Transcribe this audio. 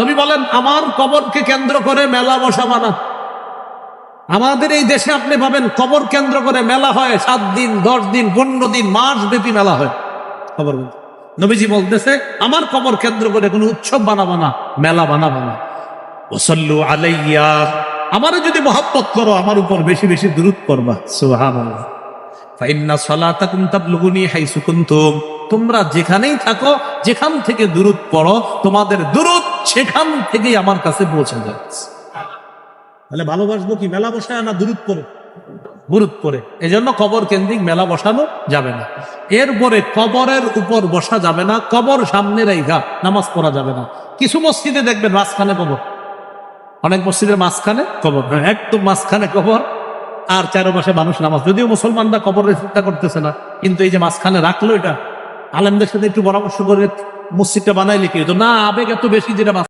নবী বলেন, আমার কবরকে কেন্দ্র করে মেলা বসাবা না। আমাদের এই দেশে আপনি পাবেন কবর কেন্দ্র করে মেলা হয়, 7 দিন 10 দিন 15 দিন মাস ব্যাপী মেলা হয় কবর। নবীজি বলতেছে, আমার কবর কেন্দ্র করে কোনো উৎসব বানাবা না, মেলা বানাবা না। ওয়াসাল্লু আলাইয়া, আমারে যদি মহব্বত করো আমার উপর বেশি বেশি দুরূদ পড়বা। সুবহানাল্লাহ। ফাইন্না সালাতাকুম তাবলুগুনি হাইসু কুনতুম, তোমরা যেখানেই থাকো, যেখান থেকে দুরূদ পড়ো, তোমাদের দুরূদ সেখান থেকেই আমার কাছে পৌঁছে যাচ্ছে। তাহলে ভালোবাসবো কি মেলা বসায় না দুরূদ পড়ে? দুরূদ পড়ে। এজন্য কবর কেন্দ্রিক মেলা বসানো যাবে না। এরপরে কবরের উপর বসা যাবে না, কবর সামনে রাইখা নামাজ পড়া যাবে না। কিছু মসজিদে দেখবেন মাঝখানে কবর, অনেক মসজিদের মাঝখানে কবর, একদম মাঝখানে কবর, আর চারপাশে মানুষ নামাজ। যদিও মুসলমানরা কবরের চিন্তা করতেছে না, কিন্তু এই যে মাঝখানে রাখলো, এটা আলেমদের সাথে একটু পরামর্শ করে মসজিদটা বানাইলে কি হতো না, আবেগ এত বেশি যেটা